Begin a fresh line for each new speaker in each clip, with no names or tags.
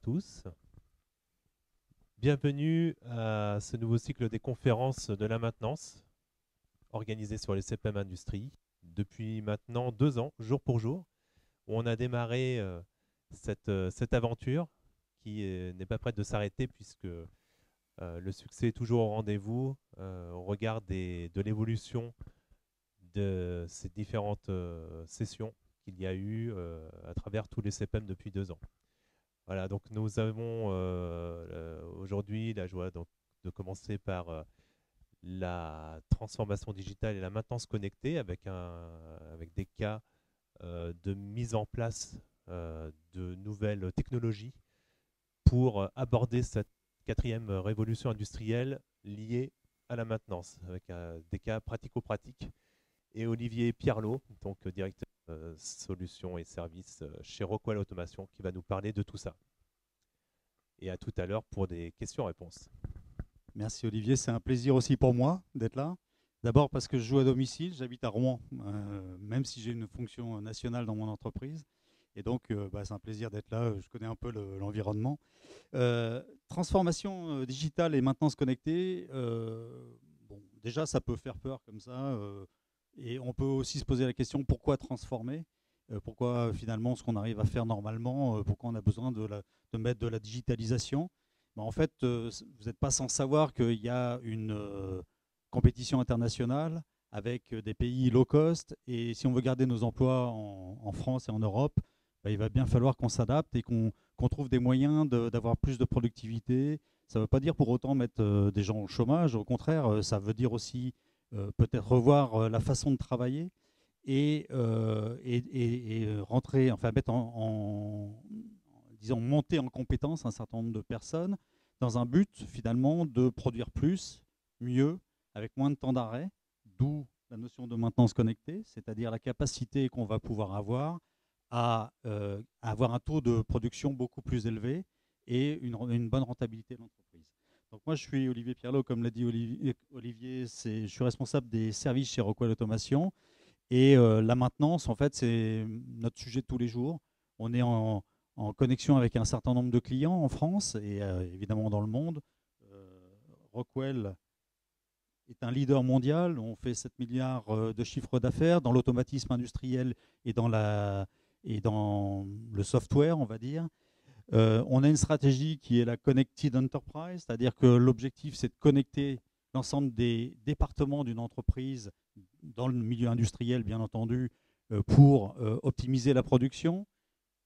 tous. Bienvenue à ce nouveau cycle des conférences de la maintenance organisé sur les CPM Industrie depuis maintenant 2 ans, jour pour jour, où on a démarré cette aventure qui n'est pas prête de s'arrêter puisque le succès est toujours au rendez-vous au regard de l'évolution de ces différentes sessions qu'il y a eu à travers tous les CPM depuis 2 ans. Voilà, donc nous avons aujourd'hui la joie donc, de commencer par la transformation digitale et la maintenance connectée avec des cas de mise en place de nouvelles technologies pour aborder cette quatrième révolution industrielle liée à la maintenance, avec des cas pratico-pratiques. Et Olivier Pierlot, donc directeur solutions et services chez Rockwell Automation, qui va nous parler de tout ça. Et à tout à l'heure pour des questions-réponses.
Merci Olivier, c'est un plaisir aussi pour moi d'être là. D'abord parce que je joue à domicile, j'habite à Rouen, même si j'ai une fonction nationale dans mon entreprise. Et donc, c'est un plaisir d'être là, je connais un peu l'environnement. Transformation digitale et maintenance connectée, déjà ça peut faire peur comme ça. Et on peut aussi se poser la question, pourquoi transformer ? Pourquoi finalement ce qu'on arrive à faire normalement, pourquoi on a besoin de mettre de la digitalisation ? En fait, vous n'êtes pas sans savoir qu'il y a une compétition internationale avec des pays low cost. Et si on veut garder nos emplois en France et en Europe, il va bien falloir qu'on s'adapte et qu'on trouve des moyens d'avoir plus de productivité. Ça ne veut pas dire pour autant mettre des gens au chômage. Au contraire, ça veut dire aussi peut-être revoir la façon de travailler et rentrer, enfin mettre disons, monter en compétence un certain nombre de personnes dans un but finalement de produire plus, mieux, avec moins de temps d'arrêt, d'où la notion de maintenance connectée, c'est-à-dire la capacité qu'on va pouvoir avoir à avoir un taux de production beaucoup plus élevé et une bonne rentabilité de l'entreprise. Donc moi je suis Olivier Pierlot, comme l'a dit Olivier, je suis responsable des services chez Rockwell Automation et la maintenance en fait c'est notre sujet de tous les jours. On est en connexion avec un certain nombre de clients en France et évidemment dans le monde. Rockwell est un leader mondial, on fait 7 milliards de chiffre d'affaires dans l'automatisme industriel et dans le software, on va dire. On a une stratégie qui est la Connected Enterprise, c'est-à-dire que l'objectif c'est de connecter l'ensemble des départements d'une entreprise dans le milieu industriel, bien entendu, pour optimiser la production.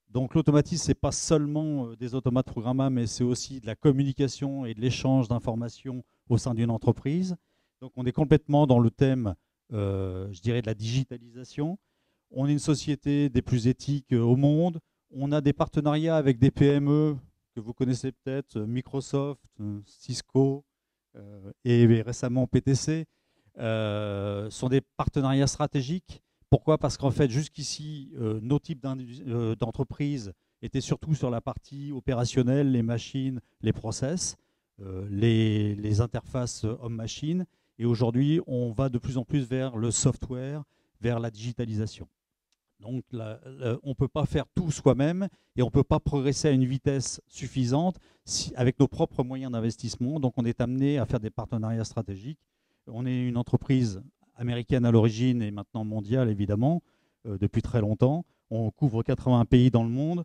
Donc l'automatisme, ce n'est pas seulement des automates programmables, mais c'est aussi de la communication et de l'échange d'informations au sein d'une entreprise. Donc on est complètement dans le thème, je dirais, de la digitalisation. On est une société des plus éthiques au monde. On a des partenariats avec des PME que vous connaissez peut-être, Microsoft, Cisco et récemment PTC. Sont des partenariats stratégiques. Pourquoi ? Parce qu'en fait, jusqu'ici, nos types d'entreprises étaient surtout sur la partie opérationnelle, les machines, les process, les interfaces homme-machine. Et aujourd'hui, on va de plus en plus vers le software, vers la digitalisation. Donc, on ne peut pas faire tout soi-même et on ne peut pas progresser à une vitesse suffisante avec nos propres moyens d'investissement. Donc, on est amené à faire des partenariats stratégiques. On est une entreprise américaine à l'origine et maintenant mondiale, évidemment, depuis très longtemps. On couvre 80 pays dans le monde.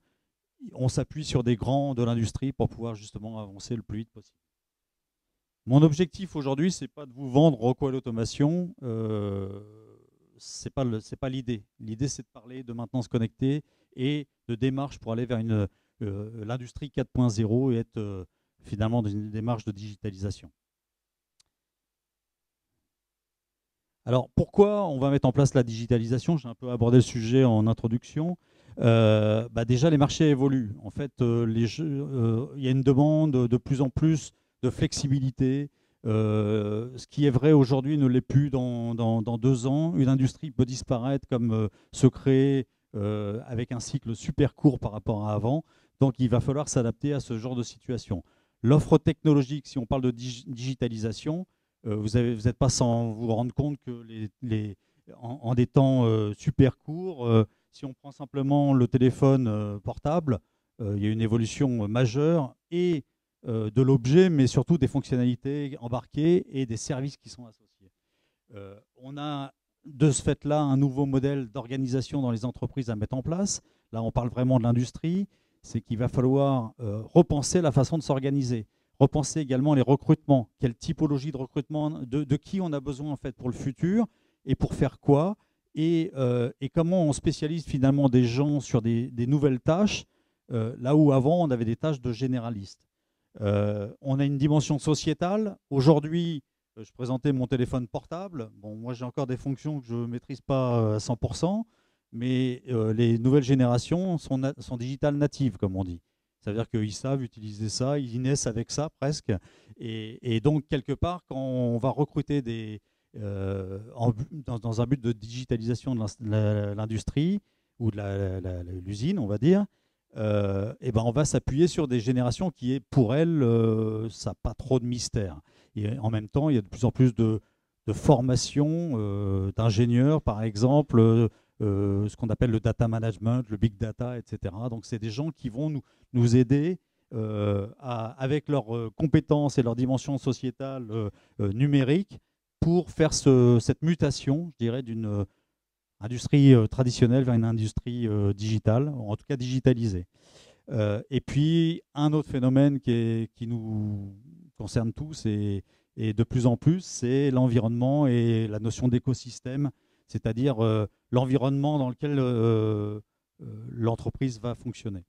On s'appuie sur des grands de l'industrie pour pouvoir justement avancer le plus vite possible. Mon objectif aujourd'hui, ce n'est pas de vous vendre Rockwell Automation. Ce n'est pas l'idée. L'idée, c'est de parler de maintenance connectée et de démarche pour aller vers l'industrie 4.0 et être finalement dans une démarche de digitalisation. Alors, pourquoi on va mettre en place la digitalisation ? J'ai un peu abordé le sujet en introduction. Déjà, les marchés évoluent. En fait, il y a une demande de plus en plus de flexibilité. Ce qui est vrai aujourd'hui ne l'est plus dans 2 ans. Une industrie peut disparaître comme se créer avec un cycle super court par rapport à avant. Donc, il va falloir s'adapter à ce genre de situation. L'offre technologique, si on parle de digitalisation, vous n'êtes pas sans vous rendre compte que en des temps super courts, si on prend simplement le téléphone portable, il y a une évolution majeure et de l'objet, mais surtout des fonctionnalités embarquées et des services qui sont associés. On a de ce fait-là un nouveau modèle d'organisation dans les entreprises à mettre en place. Là, on parle vraiment de l'industrie. C'est qu'il va falloir repenser la façon de s'organiser, repenser également les recrutements, quelle typologie de recrutement, de qui on a besoin en fait pour le futur et pour faire quoi, et comment on spécialise finalement des gens sur des nouvelles tâches, là où avant on avait des tâches de généralistes. On a une dimension sociétale. Aujourd'hui, je présentais mon téléphone portable. Bon, moi j'ai encore des fonctions que je ne maîtrise pas à 100%. Mais les nouvelles générations sont digitales natives, comme on dit. Ça veut dire qu'ils savent utiliser ça, ils naissent avec ça presque. Et donc, quelque part, quand on va recruter dans un but de digitalisation de l'industrie ou de l'usine, on va dire, et ben on va s'appuyer sur des générations qui, pour elles, ça n'a pas trop de mystère. Et en même temps, il y a de plus en plus de formation d'ingénieurs, par exemple, ce qu'on appelle le data management, le big data, etc. Donc, c'est des gens qui vont nous aider avec leurs compétences et leurs dimensions sociétales numériques pour faire cette mutation, je dirais, d'une industrie traditionnelle vers une industrie digitale, en tout cas digitalisée. Et puis, un autre phénomène qui nous concerne tous et de plus en plus, c'est l'environnement et la notion d'écosystème, c'est-à-dire l'environnement dans lequel l'entreprise va fonctionner.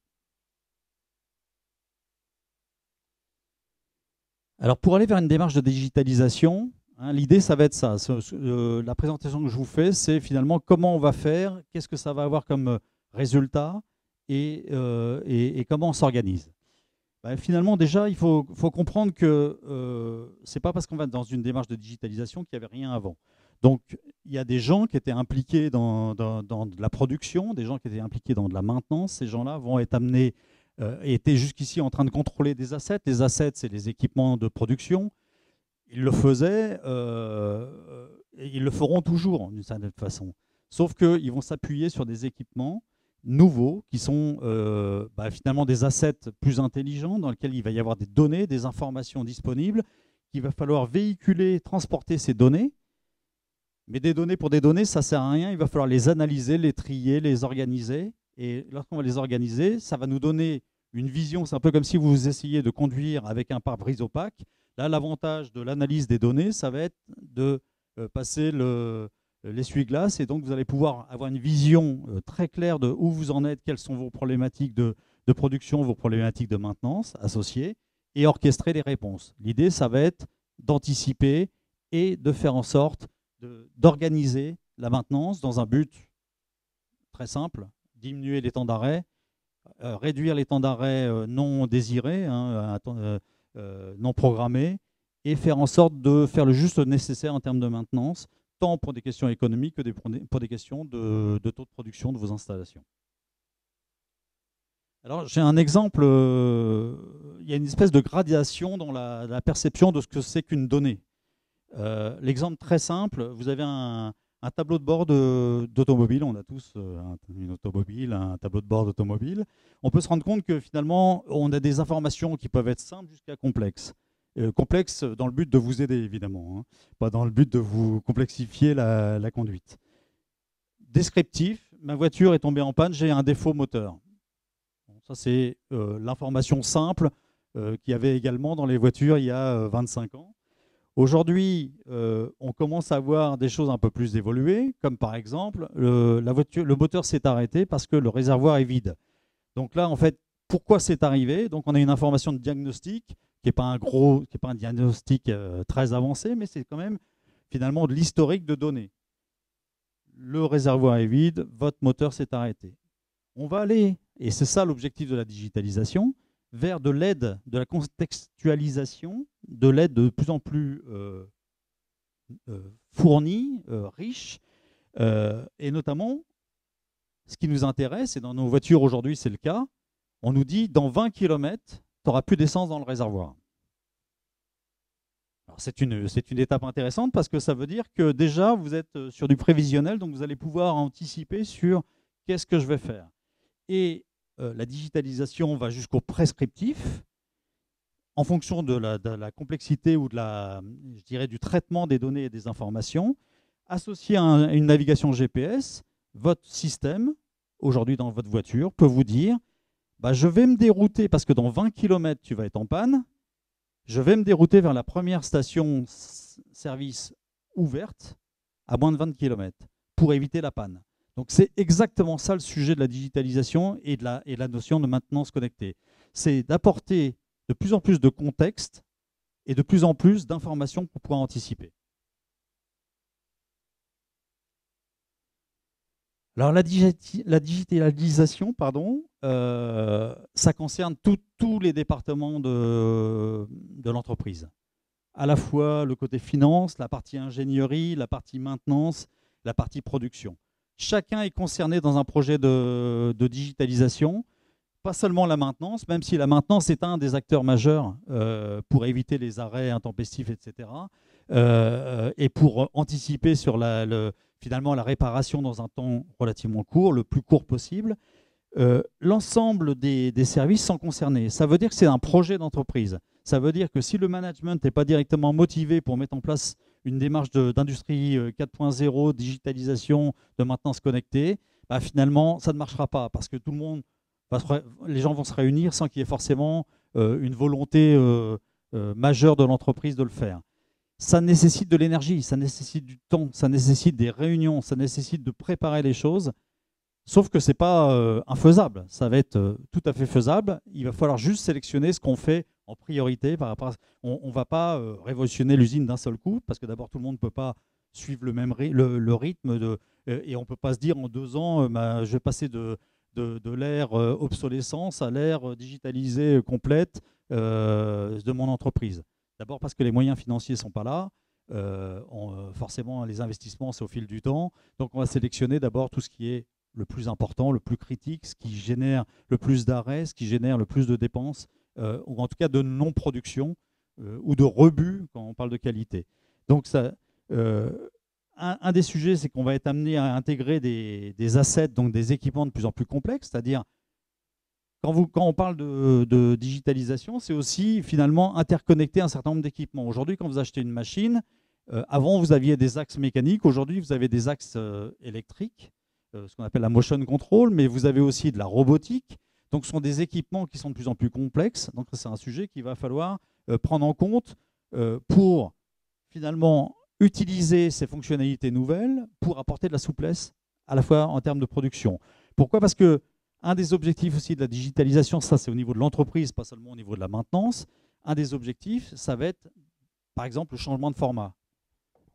Alors, pour aller vers une démarche de digitalisation, l'idée, ça va être ça. La présentation que je vous fais, c'est finalement comment on va faire, qu'est-ce que ça va avoir comme résultat et comment on s'organise. Finalement, déjà, il faut comprendre que ce n'est pas parce qu'on va dans une démarche de digitalisation qu'il n'y avait rien avant. Donc, il y a des gens qui étaient impliqués dans de la production, des gens qui étaient impliqués dans de la maintenance. Ces gens-là vont être amenés, étaient jusqu'ici en train de contrôler des assets. Les assets, c'est les équipements de production. Ils le faisaient, et ils le feront toujours d'une certaine façon. Sauf qu'ils vont s'appuyer sur des équipements nouveaux qui sont finalement des assets plus intelligents dans lesquels il va y avoir des données, des informations disponibles, qu'il va falloir véhiculer, transporter ces données. Mais des données pour des données, ça ne sert à rien. Il va falloir les analyser, les trier, les organiser. Et lorsqu'on va les organiser, ça va nous donner une vision. C'est un peu comme si vous essayiez de conduire avec un pare-brise opaque. Là, l'avantage de l'analyse des données, ça va être de passer l'essuie-glace. Et donc, vous allez pouvoir avoir une vision très claire de où vous en êtes, quelles sont vos problématiques de production, vos problématiques de maintenance associées, et orchestrer les réponses. L'idée, ça va être d'anticiper et de faire en sorte d'organiser la maintenance dans un but très simple, diminuer les temps d'arrêt, réduire les temps d'arrêt non désirés, non programmés, et faire en sorte de faire le juste nécessaire en termes de maintenance, tant pour des questions économiques que pour des questions de taux de production de vos installations. Alors, j'ai un exemple, il y a une espèce de gradation dans la perception de ce que c'est qu'une donnée. L'exemple très simple, vous avez un tableau de bord d'automobile, on a tous une automobile, un tableau de bord d'automobile. On peut se rendre compte que finalement, on a des informations qui peuvent être simples jusqu'à complexes. Complexes dans le but de vous aider, évidemment, pas dans le but de vous complexifier la conduite. Descriptif, ma voiture est tombée en panne, j'ai un défaut moteur. Bon, ça, c'est l'information simple qu'il y avait également dans les voitures il y a 25 ans. Aujourd'hui, on commence à voir des choses un peu plus évoluées, comme par exemple, le moteur s'est arrêté parce que le réservoir est vide. Donc là, en fait, pourquoi c'est arrivé? Donc on a une information de diagnostic qui n'est pas un diagnostic très avancé, mais c'est quand même finalement de l'historique de données. Le réservoir est vide, votre moteur s'est arrêté. On va aller, et c'est ça l'objectif de la digitalisation, vers de l'aide, de la contextualisation, de l'aide de plus en plus fournie, riche, et notamment, ce qui nous intéresse, et dans nos voitures aujourd'hui c'est le cas, on nous dit dans 20 km, tu n'auras plus d'essence dans le réservoir. C'est une étape intéressante parce que ça veut dire que déjà vous êtes sur du prévisionnel, donc vous allez pouvoir anticiper sur qu'est-ce que je vais faire. Et la digitalisation va jusqu'au prescriptif, en fonction de la complexité ou je dirais, du traitement des données et des informations, associé à une navigation GPS, votre système, aujourd'hui dans votre voiture, peut vous dire bah, je vais me dérouter, parce que dans 20 km, tu vas être en panne, je vais me dérouter vers la première station-service ouverte à moins de 20 km pour éviter la panne. Donc c'est exactement ça le sujet de la digitalisation et de la notion de maintenance connectée. C'est d'apporter de plus en plus de contexte et de plus en plus d'informations pour pouvoir anticiper. Alors la digitalisation, ça concerne tous les départements de l'entreprise. À la fois le côté finance, la partie ingénierie, la partie maintenance, la partie production. Chacun est concerné dans un projet de digitalisation, pas seulement la maintenance, même si la maintenance est un des acteurs majeurs pour éviter les arrêts intempestifs, etc. Et pour anticiper sur finalement la réparation dans un temps relativement court, le plus court possible. L'ensemble des services sont concernés. Ça veut dire que c'est un projet d'entreprise. Ça veut dire que si le management n'est pas directement motivé pour mettre en place une démarche d'industrie 4.0, digitalisation, de maintenance connectée, bah finalement, ça ne marchera pas parce que tout le monde, les gens vont se réunir sans qu'il y ait forcément une volonté majeure de l'entreprise de le faire. Ça nécessite de l'énergie, ça nécessite du temps, ça nécessite des réunions, ça nécessite de préparer les choses. Sauf que ce n'est pas infaisable. Ça va être tout à fait faisable. Il va falloir juste sélectionner ce qu'on fait en priorité. On ne va pas révolutionner l'usine d'un seul coup, parce que d'abord, tout le monde ne peut pas suivre le rythme. Et on ne peut pas se dire en 2 ans, je vais passer de l'ère obsolescence à l'ère digitalisée complète de mon entreprise. D'abord parce que les moyens financiers ne sont pas là. Forcément, les investissements, c'est au fil du temps. Donc, on va sélectionner d'abord tout ce qui est le plus important, le plus critique, ce qui génère le plus d'arrêts, ce qui génère le plus de dépenses, ou en tout cas de non-production ou de rebut quand on parle de qualité. Donc, un des sujets, c'est qu'on va être amené à intégrer des assets, donc des équipements de plus en plus complexes, c'est-à-dire quand on parle de digitalisation, c'est aussi finalement interconnecter un certain nombre d'équipements. Aujourd'hui, quand vous achetez une machine, avant vous aviez des axes mécaniques, aujourd'hui vous avez des axes électriques, ce qu'on appelle la motion control, mais vous avez aussi de la robotique. Donc ce sont des équipements qui sont de plus en plus complexes. Donc c'est un sujet qu'il va falloir prendre en compte pour finalement utiliser ces fonctionnalités nouvelles pour apporter de la souplesse à la fois en termes de production. Pourquoi ? Parce que un des objectifs aussi de la digitalisation, ça c'est au niveau de l'entreprise, pas seulement au niveau de la maintenance, un des objectifs, ça va être par exemple le changement de format.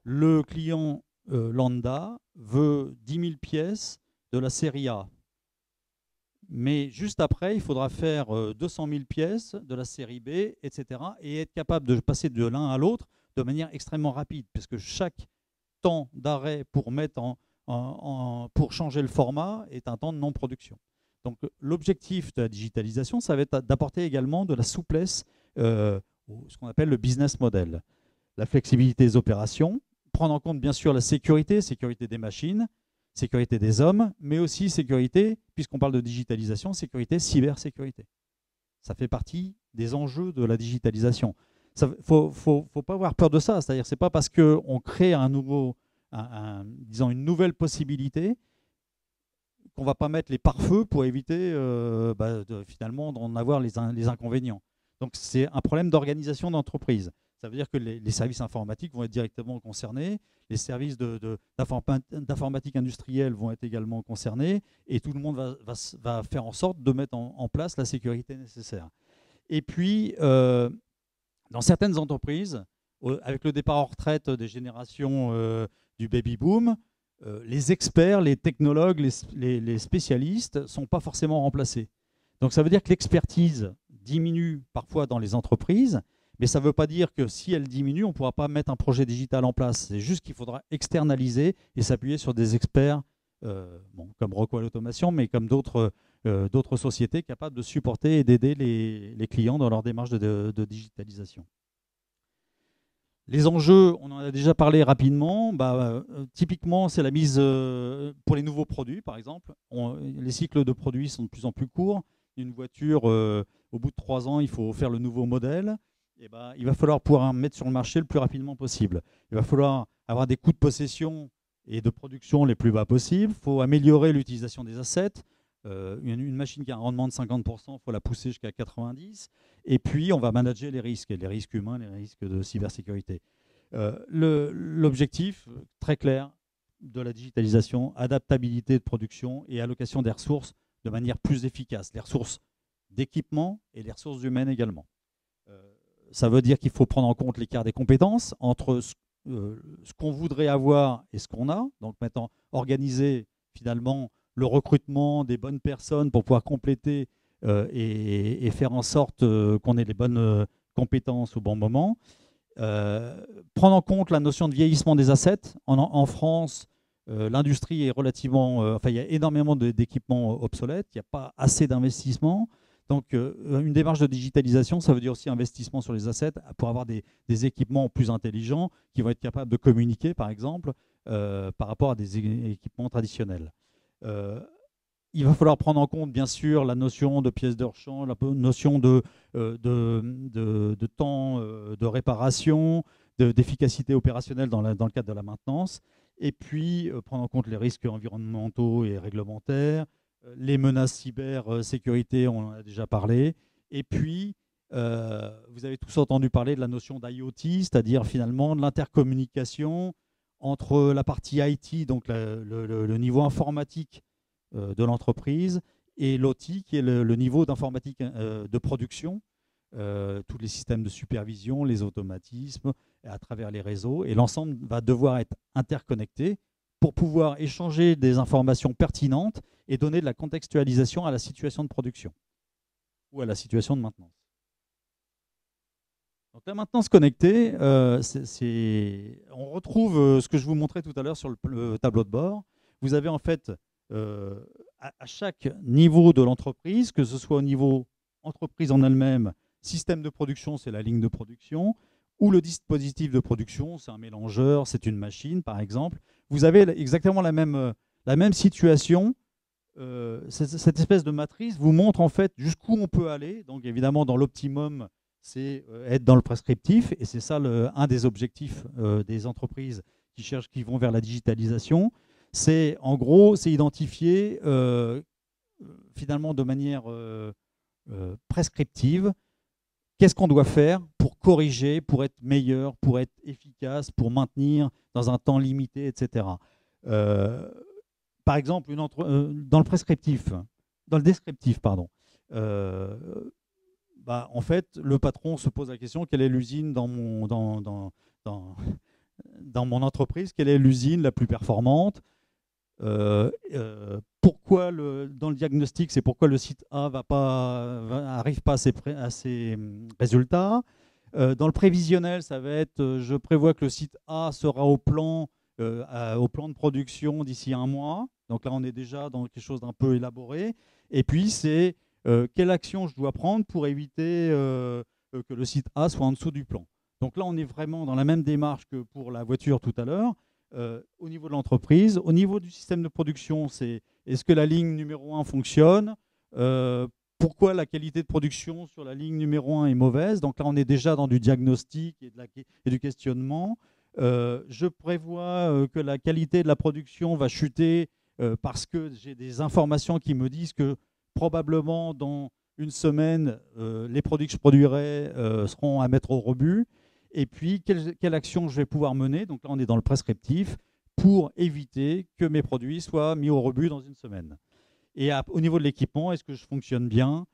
Le client lambda veut 10 000 pièces de la série A. Mais juste après, il faudra faire 200 000 pièces de la série B, etc. et être capable de passer de l'un à l'autre de manière extrêmement rapide, puisque chaque temps d'arrêt pour changer le format est un temps de non-production. Donc l'objectif de la digitalisation, ça va être d'apporter également de la souplesse, ce qu'on appelle le business model. La flexibilité des opérations, prendre en compte bien sûr la sécurité des machines, sécurité des hommes, mais aussi sécurité, puisqu'on parle de digitalisation, cybersécurité. Ça fait partie des enjeux de la digitalisation. Il ne faut pas avoir peur de ça, c'est-à-dire que ce n'est pas parce qu'on crée disons une nouvelle possibilité qu'on ne va pas mettre les pare-feux pour éviter finalement d'en avoir les inconvénients. Donc c'est un problème d'organisation d'entreprise. Ça veut dire que les services informatiques vont être directement concernés, les services d'informatique industrielle vont être également concernés, et tout le monde va faire en sorte de mettre en place la sécurité nécessaire. Et puis, dans certaines entreprises, avec le départ en retraite des générations du baby-boom, les experts, les technologues, les spécialistes ne sont pas forcément remplacés. Donc ça veut dire que l'expertise diminue parfois dans les entreprises, mais ça ne veut pas dire que si elle diminue, on ne pourra pas mettre un projet digital en place. C'est juste qu'il faudra externaliser et s'appuyer sur des experts, comme Rockwell Automation, mais comme d'autres sociétés capables de supporter et d'aider les clients dans leur démarche de digitalisation. Les enjeux, on en a déjà parlé rapidement. Typiquement, c'est la mise pour les nouveaux produits, par exemple. Les cycles de produits sont de plus en plus courts. Une voiture, au bout de 3 ans, il faut faire le nouveau modèle. Et il va falloir pouvoir mettre sur le marché le plus rapidement possible. Il va falloir avoir des coûts de possession et de production les plus bas possibles. Il faut améliorer l'utilisation des assets. Une machine qui a un rendement de 50%, il faut la pousser jusqu'à 90%. Et puis, on va manager les risques humains, les risques de cybersécurité. L'objectif très clair de la digitalisation, adaptabilité de production et allocation des ressources de manière plus efficace. Les ressources d'équipement et les ressources humaines également. Ça veut dire qu'il faut prendre en compte l'écart des compétences entre ce qu'on voudrait avoir et ce qu'on a. Donc maintenant, organiser finalement le recrutement des bonnes personnes pour pouvoir compléter et faire en sorte qu'on ait les bonnes compétences au bon moment. Prendre en compte la notion de vieillissement des assets. En France, l'industrie est relativement... il y a énormément d'équipements obsolètes, il n'y a pas assez d'investissement. Donc, une démarche de digitalisation, ça veut dire aussi investissement sur les assets pour avoir des équipements plus intelligents qui vont être capables de communiquer, par exemple, par rapport à des équipements traditionnels. Il va falloir prendre en compte, bien sûr, la notion de pièces de rechange, la notion de temps de réparation, d'efficacité opérationnelle dans le cadre de la maintenance, et puis prendre en compte les risques environnementaux et réglementaires, les menaces cybersécurité, on en a déjà parlé, et puis vous avez tous entendu parler de la notion d'IoT, c'est-à-dire finalement de l'intercommunication entre la partie IT, donc le niveau informatique de l'entreprise, et l'OT, qui est le niveau d'informatique de production, tous les systèmes de supervision, les automatismes, à travers les réseaux. Et l'ensemble va devoir être interconnecté pour pouvoir échanger des informations pertinentes et donner de la contextualisation à la situation de production ou à la situation de maintenance. Donc la maintenance connectée, on retrouve ce que je vous montrais tout à l'heure sur le tableau de bord. Vous avez en fait à chaque niveau de l'entreprise, que ce soit au niveau entreprise en elle-même, système de production, c'est la ligne de production, ou le dispositif de production, c'est un mélangeur, c'est une machine par exemple. Vous avez exactement la même situation. Cette espèce de matrice vous montre en fait jusqu'où on peut aller. Donc évidemment dans l'optimum, c'est être dans le prescriptif, et c'est ça un des objectifs des entreprises qui vont vers la digitalisation. C'est en gros, c'est identifier finalement de manière prescriptive qu'est-ce qu'on doit faire pour corriger, pour être meilleur, pour être efficace, pour maintenir dans un temps limité, etc. Par exemple, dans le prescriptif, dans le descriptif, pardon. En fait, le patron se pose la question, quelle est l'usine dans mon entreprise, quelle est l'usine la plus performante, pourquoi dans le diagnostic, c'est pourquoi le site A n'arrive pas à ses résultats. Dans le prévisionnel, ça va être je prévois que le site A sera au plan de production d'ici 1 mois. Donc là, on est déjà dans quelque chose d'un peu élaboré. Et puis, c'est quelle action je dois prendre pour éviter que le site A soit en dessous du plan. Donc là, on est vraiment dans la même démarche que pour la voiture tout à l'heure. Au niveau de l'entreprise, au niveau du système de production, c'est est-ce que la ligne numéro 1 fonctionne, pourquoi la qualité de production sur la ligne numéro 1 est mauvaise. Donc là, on est déjà dans du diagnostic et du questionnement. Je prévois que la qualité de la production va chuter parce que j'ai des informations qui me disent que probablement dans une semaine, les produits que je produirai seront à mettre au rebut. Et puis, quelle action je vais pouvoir mener, donc là on est dans le prescriptif, pour éviter que mes produits soient mis au rebut dans une semaine. Et au niveau de l'équipement, est-ce que je fonctionne bien?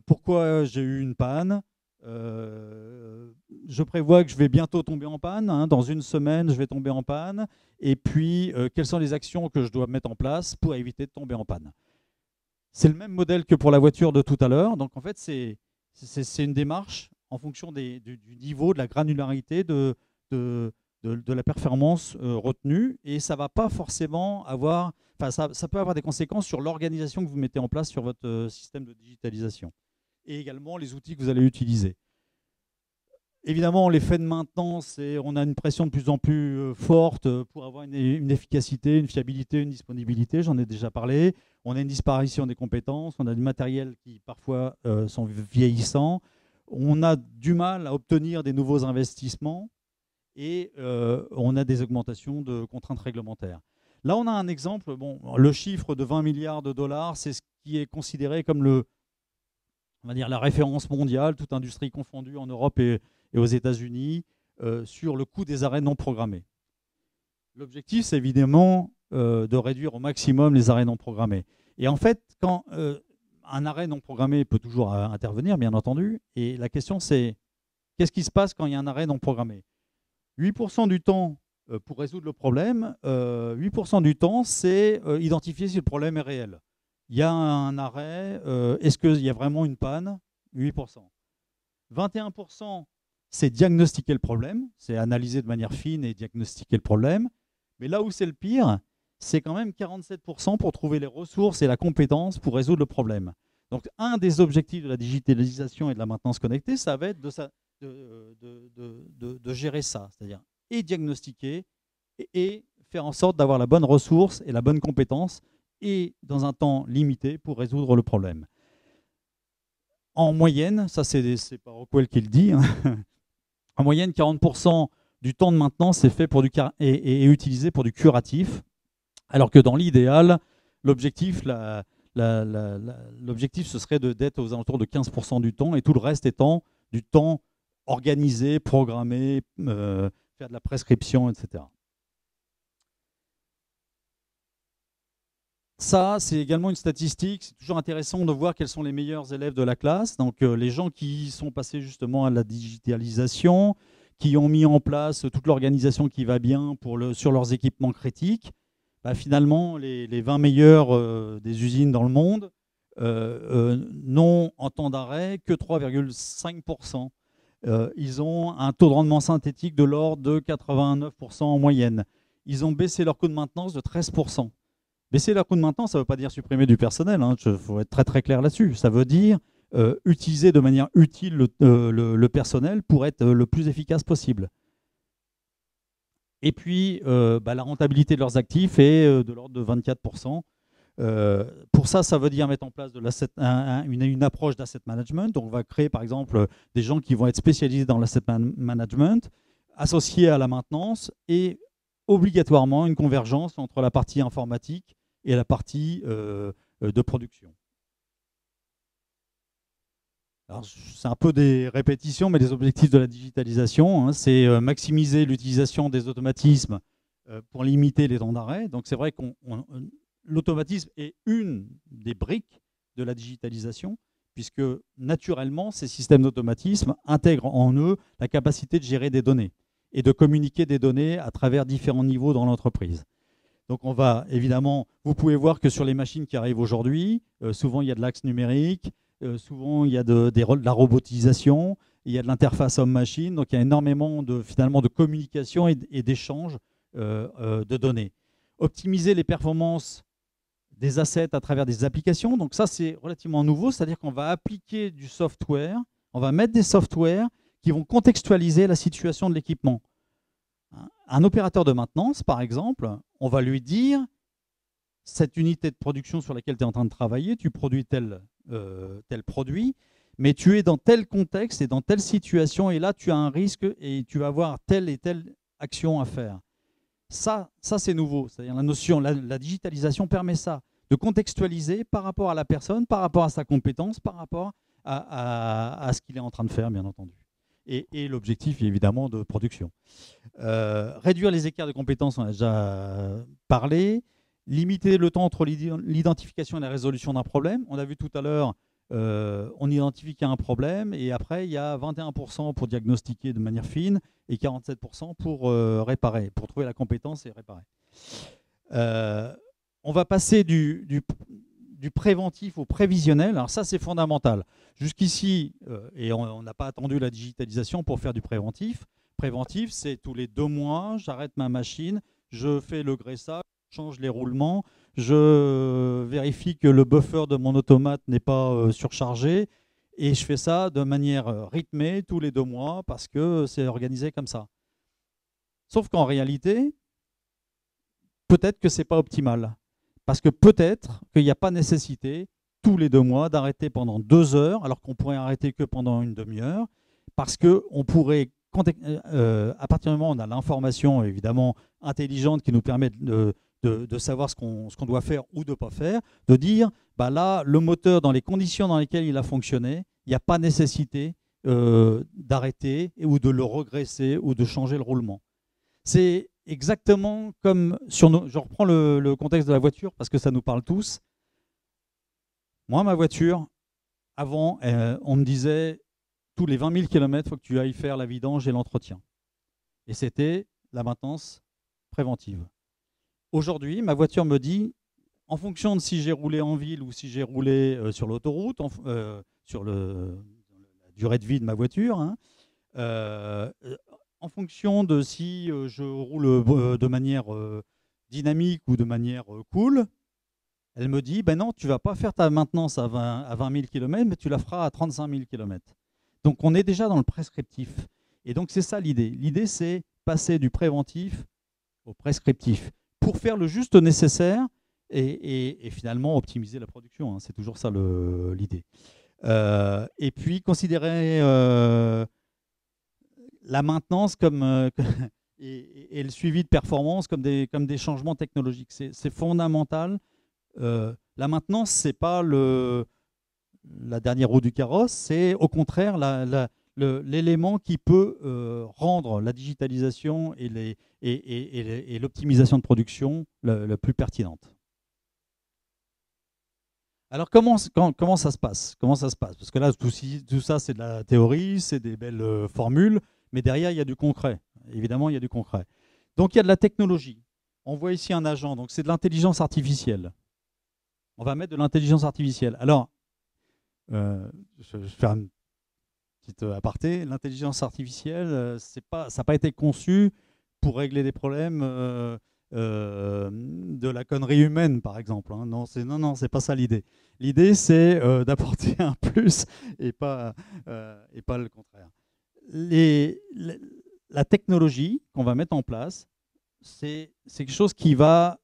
Pourquoi j'ai eu une panne? Je prévois que je vais bientôt tomber en panne. Dans une semaine, je vais tomber en panne. Et puis, quelles sont les actions que je dois mettre en place pour éviter de tomber en panne? C'est le même modèle que pour la voiture de tout à l'heure. Donc, en fait, c'est une démarche en fonction du niveau, de la granularité de la performance retenue. Et ça ne va pas forcément avoir... Enfin, ça peut avoir des conséquences sur l'organisation que vous mettez en place sur votre système de digitalisation. Et également les outils que vous allez utiliser. Évidemment, les faits de maintenance, on a une pression de plus en plus forte pour avoir une efficacité, une fiabilité, une disponibilité, j'en ai déjà parlé. On a une disparition des compétences, on a du matériel qui parfois sont vieillissants. On a du mal à obtenir des nouveaux investissements et on a des augmentations de contraintes réglementaires. Là, on a un exemple. Bon, le chiffre de 20 milliards de dollars, c'est ce qui est considéré comme on va dire la référence mondiale, toute industrie confondue en Europe et aux États-Unis, sur le coût des arrêts non programmés. L'objectif, c'est évidemment de réduire au maximum les arrêts non programmés. Et en fait, quand un arrêt non programmé peut toujours intervenir, bien entendu, et la question c'est, qu'est-ce qui se passe quand il y a un arrêt non programmé? 8% du temps pour résoudre le problème, 8% du temps, c'est identifier si le problème est réel. Il y a un arrêt, est-ce qu'il y a vraiment une panne? 8%. 21%, c'est diagnostiquer le problème, c'est analyser de manière fine et diagnostiquer le problème. Mais là où c'est le pire, c'est quand même 47% pour trouver les ressources et la compétence pour résoudre le problème. Donc un des objectifs de la digitalisation et de la maintenance connectée, ça va être de gérer ça, c'est-à-dire et diagnostiquer et faire en sorte d'avoir la bonne ressource et la bonne compétence et dans un temps limité pour résoudre le problème. En moyenne, ça c'est pas Rockwell qui le dit, hein, en moyenne 40% du temps de maintenance est fait pour est utilisé pour du curatif, alors que dans l'idéal, l'objectif ce serait d'être aux alentours de 15% du temps et tout le reste étant du temps organisé, programmé, faire de la prescription, etc. Ça, c'est également une statistique. C'est toujours intéressant de voir quels sont les meilleurs élèves de la classe. Donc, les gens qui sont passés justement à la digitalisation, qui ont mis en place toute l'organisation qui va bien sur leurs équipements critiques, bah, finalement, les 20 meilleurs des usines dans le monde n'ont en temps d'arrêt que 3,5%. Ils ont un taux de rendement synthétique de l'ordre de 89% en moyenne. Ils ont baissé leur coût de maintenance de 13%. Baisser leur coût de maintenance, ça ne veut pas dire supprimer du personnel. Il faut être très très clair là-dessus. Ça veut dire utiliser de manière utile le personnel pour être le plus efficace possible. Et puis, la rentabilité de leurs actifs est de l'ordre de 24%. Pour ça, ça veut dire mettre en place une approche d'asset management. Donc, on va créer, par exemple, des gens qui vont être spécialisés dans l'asset management, associés à la maintenance, et obligatoirement une convergence entre la partie informatique et la partie de production. C'est un peu des répétitions, mais les objectifs de la digitalisation, hein, c'est maximiser l'utilisation des automatismes pour limiter les temps d'arrêt. Donc c'est vrai que l'automatisme est une des briques de la digitalisation, puisque naturellement, ces systèmes d'automatisme intègrent en eux la capacité de gérer des données et de communiquer des données à travers différents niveaux dans l'entreprise. Donc on va évidemment, vous pouvez voir que sur les machines qui arrivent aujourd'hui, souvent il y a de l'axe numérique, souvent il y a de la robotisation, il y a de l'interface homme-machine, donc il y a énormément finalement de communication et d'échange de données. Optimiser les performances des assets à travers des applications, donc ça c'est relativement nouveau, c'est-à-dire qu'on va appliquer du software, on va mettre des softwares qui vont contextualiser la situation de l'équipement. Un opérateur de maintenance, par exemple, on va lui dire cette unité de production sur laquelle tu es en train de travailler, tu produis tel produit, mais tu es dans tel contexte et dans telle situation, et là tu as un risque et tu vas avoir telle et telle action à faire. Ça c'est nouveau, c'est-à-dire la digitalisation permet ça, de contextualiser par rapport à la personne, par rapport à sa compétence, par rapport à ce qu'il est en train de faire, bien entendu. Et l'objectif, évidemment, de production. Réduire les écarts de compétences, on a déjà parlé. Limiter le temps entre l'identification et la résolution d'un problème. On a vu tout à l'heure, on identifie qu'il y a un problème et après, il y a 21% pour diagnostiquer de manière fine et 47% pour réparer, pour trouver la compétence et réparer. On va passer du préventif au prévisionnel. Alors ça, c'est fondamental. Jusqu'ici, et on n'a pas attendu la digitalisation pour faire du préventif. Préventif, c'est tous les 2 mois, j'arrête ma machine, je fais le graissage, je change les roulements, je vérifie que le buffer de mon automate n'est pas surchargé Et je fais ça de manière rythmée tous les 2 mois parce que c'est organisé comme ça. Sauf qu'en réalité, peut-être que ce n'est pas optimal. Parce que peut-être qu'il n'y a pas nécessité tous les 2 mois d'arrêter pendant 2 heures, alors qu'on pourrait arrêter que pendant une demi-heure, parce qu'on pourrait, à partir du moment où on a l'information évidemment intelligente qui nous permet de savoir ce qu'on doit faire ou de ne pas faire, de dire, bah là, le moteur, dans les conditions dans lesquelles il a fonctionné, il n'y a pas nécessité d'arrêter ou de le regresser ou de changer le roulement. C'est exactement comme sur je reprends le contexte de la voiture parce que ça nous parle tous. Moi, ma voiture, avant, on me disait tous les 20 000 km, il faut que tu ailles faire la vidange et l'entretien. Et c'était la maintenance préventive. Aujourd'hui, ma voiture me dit, en fonction de si j'ai roulé en ville ou si j'ai roulé sur l'autoroute, sur la durée de vie de ma voiture, hein, en fonction de si je roule de manière dynamique ou de manière cool, elle me dit, ben non, tu ne vas pas faire ta maintenance à 20 000 km, mais tu la feras à 35 000 km. Donc on est déjà dans le prescriptif. Et donc c'est ça l'idée. L'idée, c'est passer du préventif au prescriptif pour faire le juste nécessaire et finalement optimiser la production. Hein. C'est toujours ça l'idée. Et puis considérer la maintenance comme, et le suivi de performance comme des changements technologiques. C'est fondamental. La maintenance, ce n'est pas la dernière roue du carrosse, c'est au contraire l'élément qui peut rendre la digitalisation et l'optimisation de production la plus pertinente. Alors comment ça se passe? Parce que là, tout ça, c'est de la théorie, c'est des belles formules, mais derrière, il y a du concret. Évidemment, il y a du concret. Donc, il y a de la technologie. On voit ici un agent, donc c'est de l'intelligence artificielle. On va mettre de l'intelligence artificielle. Alors, je vais faire une petite aparté. L'intelligence artificielle, ça n'a pas été conçu pour régler des problèmes de la connerie humaine, par exemple. Hein. Non, c'est pas ça l'idée. L'idée, c'est d'apporter un plus et pas le contraire. La technologie qu'on va mettre en place, c'est quelque chose qui va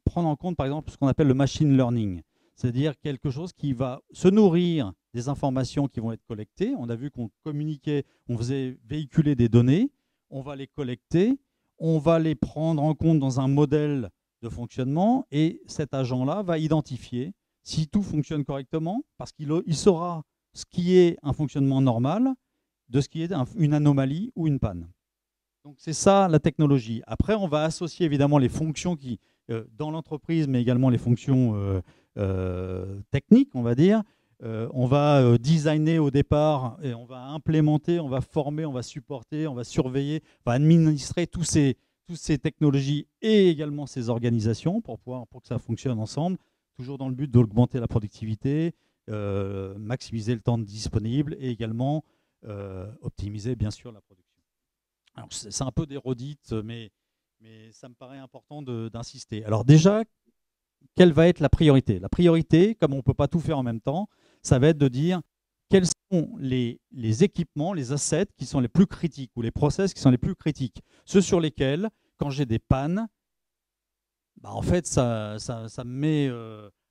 prendre en compte, par exemple, ce qu'on appelle le machine learning. C'est-à-dire quelque chose qui va se nourrir des informations qui vont être collectées. On a vu qu'on communiquait, on faisait véhiculer des données, on va les collecter, on va les prendre en compte dans un modèle de fonctionnement et cet agent-là va identifier si tout fonctionne correctement parce qu'il saura ce qui est un fonctionnement normal de ce qui est une anomalie ou une panne. Donc c'est ça la technologie. Après, on va associer évidemment les fonctions qui, dans l'entreprise, mais également les fonctions techniques, on va dire. On va designer au départ, et on va implémenter, on va former, on va supporter, on va surveiller, on va administrer toutes ces technologies et également ces organisations pour que ça fonctionne ensemble, toujours dans le but d'augmenter la productivité, maximiser le temps disponible et également optimiser bien sûr la production. Alors c'est un peu d'érodite, mais ça me paraît important d'insister. Alors déjà, quelle va être la priorité? La priorité, comme on ne peut pas tout faire en même temps, ça va être de dire quels sont les équipements, les assets qui sont les plus critiques ou les process qui sont les plus critiques. Ceux sur lesquels, quand j'ai des pannes, bah en fait, ça me met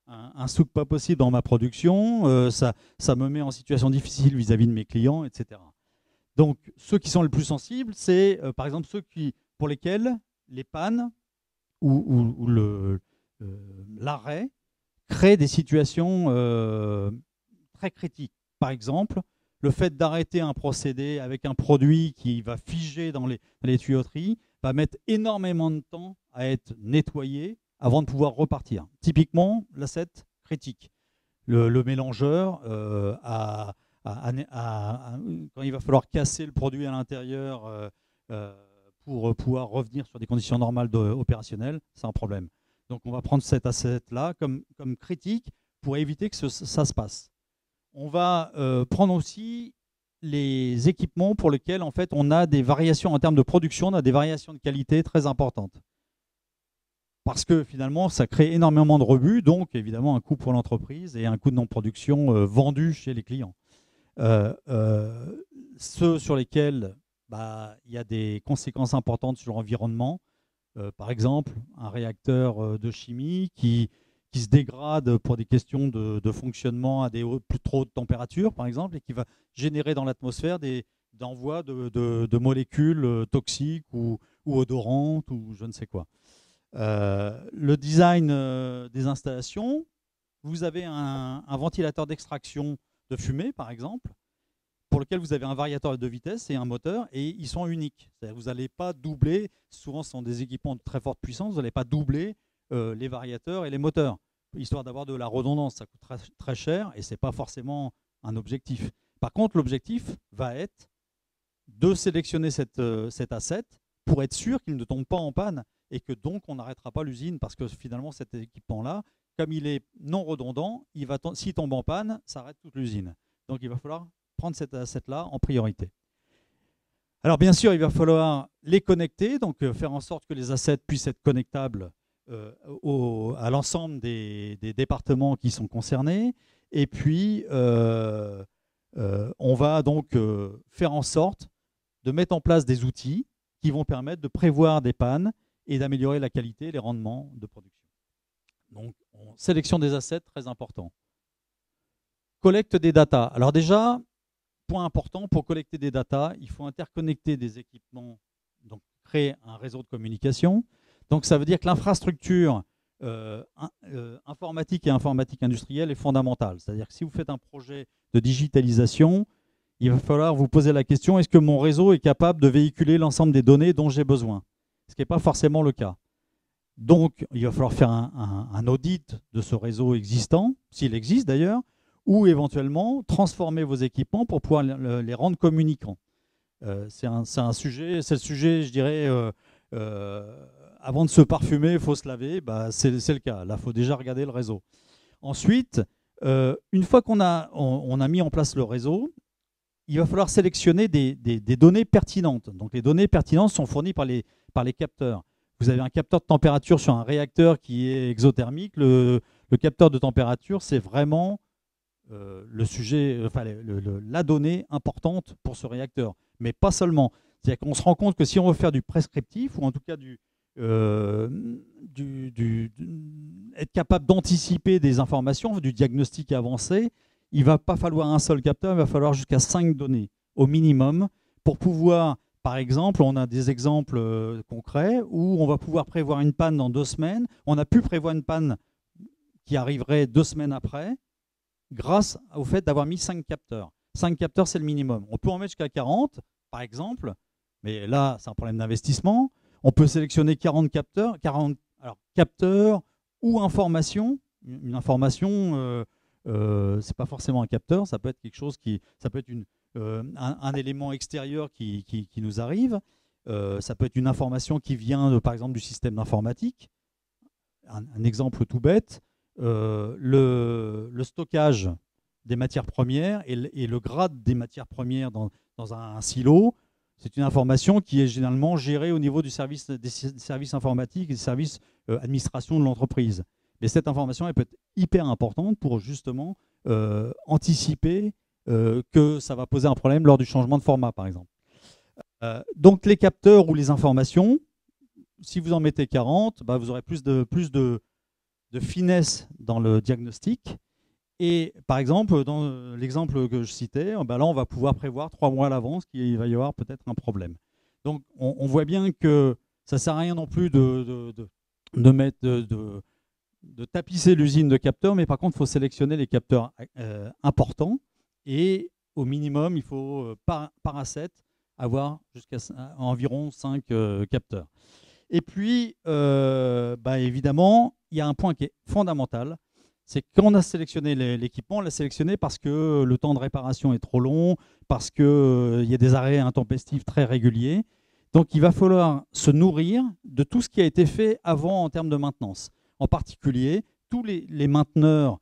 un souk pas possible dans ma production, ça me met en situation difficile vis-à-vis de mes clients, etc. Donc, ceux qui sont les plus sensibles, c'est par exemple ceux pour lesquels les pannes ou l'arrêt créent des situations très critiques. Par exemple, le fait d'arrêter un procédé avec un produit qui va figer dans les tuyauteries va mettre énormément de temps à être nettoyé avant de pouvoir repartir. Typiquement, l'asset critique. Le mélangeur quand il va falloir casser le produit à l'intérieur pour pouvoir revenir sur des conditions normales opérationnelles, c'est un problème. Donc on va prendre cet asset-là comme critique pour éviter que ça se passe. On va prendre aussi les équipements pour lesquels en fait, on a des variations en termes de production, on a des variations de qualité très importantes. Parce que finalement, ça crée énormément de rebuts, donc évidemment un coût pour l'entreprise et un coût de non-production vendu chez les clients. ceux sur lesquels il y a des conséquences importantes sur l'environnement. Par exemple, un réacteur de chimie qui se dégrade pour des questions de fonctionnement à des plus trop hautes températures, par exemple, et qui va générer dans l'atmosphère d'envoi de molécules toxiques ou odorantes ou je ne sais quoi. Le design des installations, vous avez un ventilateur d'extraction de fumée, par exemple, pour lequel vous avez un variateur de vitesse et un moteur, et ils sont uniques. Vous n'allez pas doubler, souvent ce sont des équipements de très forte puissance, vous n'allez pas doubler les variateurs et les moteurs, histoire d'avoir de la redondance. Ça coûte très, très cher et ce n'est pas forcément un objectif. Par contre, l'objectif va être de sélectionner cet asset pour être sûr qu'il ne tombe pas en panne et que donc on n'arrêtera pas l'usine, parce que finalement cet équipement-là, comme il est non redondant, s'il tombe en panne, ça arrête toute l'usine. Donc il va falloir prendre cet asset-là en priorité. Alors bien sûr, il va falloir les connecter, donc faire en sorte que les assets puissent être connectables à l'ensemble des départements qui sont concernés. Et puis, on va donc faire en sorte de mettre en place des outils qui vont permettre de prévoir des pannes et d'améliorer la qualité et les rendements de production. Donc, sélection des assets, très important. Collecte des data. Alors déjà, point important, pour collecter des data, il faut interconnecter des équipements, donc créer un réseau de communication. Donc ça veut dire que l'infrastructure informatique et informatique industrielle est fondamentale. C'est-à-dire que si vous faites un projet de digitalisation, il va falloir vous poser la question, est-ce que mon réseau est capable de véhiculer l'ensemble des données dont j'ai besoin? Ce qui n'est pas forcément le cas. Donc il va falloir faire un audit de ce réseau existant, s'il existe d'ailleurs, ou éventuellement transformer vos équipements pour pouvoir les rendre communicants. C'est le sujet, je dirais, avant de se parfumer, il faut se laver, c'est le cas. Là, il faut déjà regarder le réseau. Ensuite, une fois qu'on a mis en place le réseau, il va falloir sélectionner des données pertinentes. Donc les données pertinentes sont fournies par les capteurs. Vous avez un capteur de température sur un réacteur qui est exothermique. Le capteur de température, c'est vraiment le sujet, la donnée importante pour ce réacteur, mais pas seulement. C'est-à-dire qu'on se rend compte que si on veut faire du prescriptif, ou en tout cas être capable d'anticiper des informations, du diagnostic avancé, il ne va pas falloir un seul capteur, il va falloir jusqu'à 5 données au minimum pour pouvoir, par exemple, on a des exemples concrets où on va pouvoir prévoir une panne dans 2 semaines. On a pu prévoir une panne qui arriverait 2 semaines après, grâce au fait d'avoir mis 5 capteurs. 5 capteurs, c'est le minimum. On peut en mettre jusqu'à 40, par exemple, mais là, c'est un problème d'investissement. On peut sélectionner 40 capteurs, capteurs ou informations. Une information, c'est pas forcément un capteur, ça peut être quelque chose ça peut être un élément extérieur qui nous arrive. Ça peut être une information qui vient, par exemple, du système d'informatique. Un exemple tout bête. Le stockage des matières premières et le grade des matières premières dans un silo, c'est une information qui est généralement gérée au niveau des services informatiques et des services administration de l'entreprise. Mais cette information, elle peut être hyper importante pour justement anticiper que ça va poser un problème lors du changement de format, par exemple. Donc les capteurs ou les informations, si vous en mettez 40, vous aurez plus de finesse dans le diagnostic. Et par exemple, dans l'exemple que je citais, là, on va pouvoir prévoir 3 mois à l'avance qu'il va y avoir peut-être un problème. Donc, on voit bien que ça ne sert à rien non plus de tapisser l'usine de capteurs, mais par contre, il faut sélectionner les capteurs importants. Et au minimum, il faut, par asset, avoir jusqu'à environ 5 capteurs. Et puis, évidemment, il y a un point qui est fondamental, c'est que quand on a sélectionné l'équipement, on l'a sélectionné parce que le temps de réparation est trop long, parce qu'il y a des arrêts intempestifs très réguliers. Donc, il va falloir se nourrir de tout ce qui a été fait avant en termes de maintenance. En particulier, tous les mainteneurs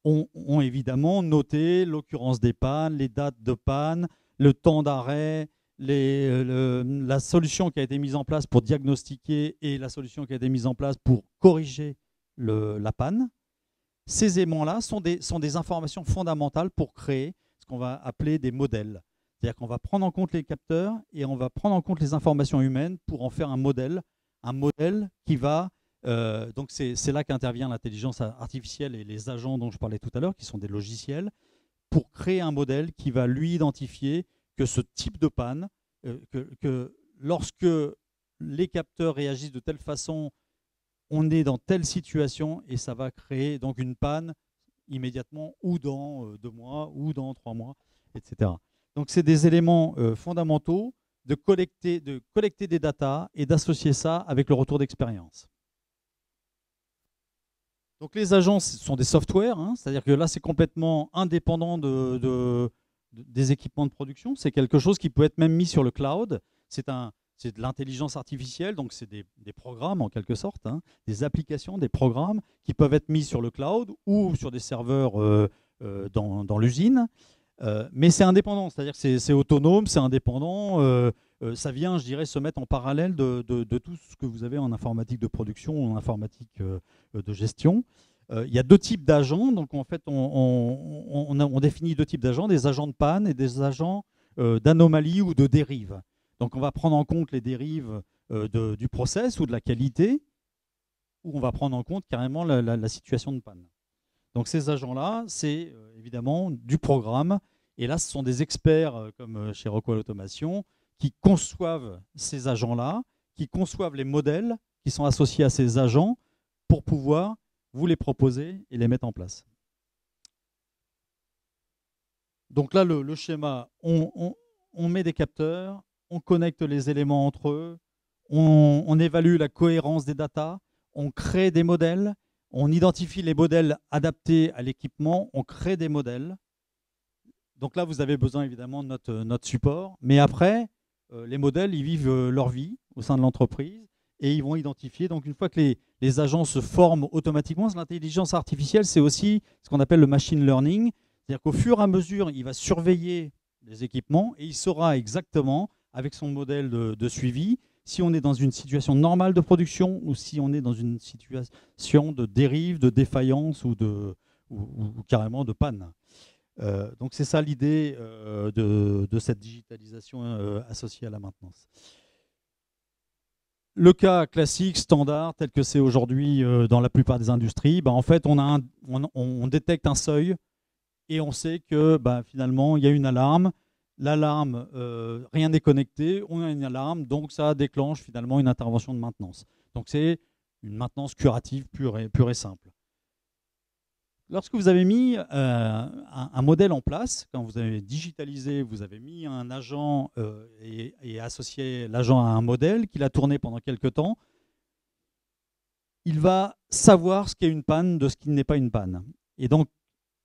ont évidemment noté l'occurrence des pannes, les dates de panne, le temps d'arrêt, la solution qui a été mise en place pour diagnostiquer et la solution qui a été mise en place pour corriger la panne. Ces éléments-là sont des informations fondamentales pour créer ce ce qu'on va appeler des modèles. C'est-à-dire qu'on va prendre en compte les capteurs et on va prendre en compte les informations humaines pour en faire un modèle qui va... donc c'est là qu'intervient l'intelligence artificielle et les agents dont je parlais tout à l'heure, qui sont des logiciels, pour créer un modèle qui va lui identifier que ce type de panne, que lorsque les capteurs réagissent de telle façon, on est dans telle situation et ça va créer donc une panne immédiatement ou dans 2 mois ou dans 3 mois, etc. Donc c'est des éléments fondamentaux de collecter des datas et d'associer ça avec le retour d'expérience. Donc les agents sont des softwares, hein, c'est-à-dire que là c'est complètement indépendant des équipements de production. C'est quelque chose qui peut être même mis sur le cloud. C'est de l'intelligence artificielle, donc c'est des programmes en quelque sorte, hein, des applications, des programmes qui peuvent être mis sur le cloud ou sur des serveurs dans l'usine. Mais c'est indépendant, c'est-à-dire que c'est autonome, c'est indépendant. Ça vient, je dirais, se mettre en parallèle de tout ce que vous avez en informatique de production ou en informatique de gestion. Il y a 2 types d'agents. Donc, en fait, on définit 2 types d'agents, des agents de panne et des agents d'anomalie ou de dérive. Donc, on va prendre en compte les dérives du process ou de la qualité, ou on va prendre en compte carrément la situation de panne. Donc, ces agents-là, c'est évidemment du programme. Et là, ce sont des experts comme chez Rockwell Automation qui conçoivent ces agents-là, qui conçoivent les modèles qui sont associés à ces agents pour pouvoir vous les proposer et les mettre en place. Donc là, le schéma, on met des capteurs, on connecte les éléments entre eux, on évalue la cohérence des datas, on crée des modèles, on identifie les modèles adaptés à l'équipement, on crée des modèles. Donc là, vous avez besoin évidemment de notre support. Mais après, les modèles, ils vivent leur vie au sein de l'entreprise et ils vont identifier. Donc une fois que les agents se forment automatiquement, l'intelligence artificielle, c'est aussi ce qu'on appelle le machine learning. C'est-à-dire qu'au fur et à mesure, il va surveiller les équipements et il saura exactement, avec son modèle de suivi, si on est dans une situation normale de production ou si on est dans une situation de dérive, de défaillance ou carrément de panne. Donc c'est ça l'idée de cette digitalisation associée à la maintenance. Le cas classique, standard, tel que c'est aujourd'hui dans la plupart des industries, en fait on détecte un seuil et on sait que finalement il y a une alarme. L'alarme, rien n'est connecté, on a une alarme, donc ça déclenche finalement une intervention de maintenance. Donc c'est une maintenance curative pure et simple. Lorsque vous avez mis un modèle en place, quand vous avez digitalisé, vous avez mis un agent et associé l'agent à un modèle qu'il a tourné pendant quelques temps, il va savoir ce qu'est une panne de ce qui n'est pas une panne. Et donc,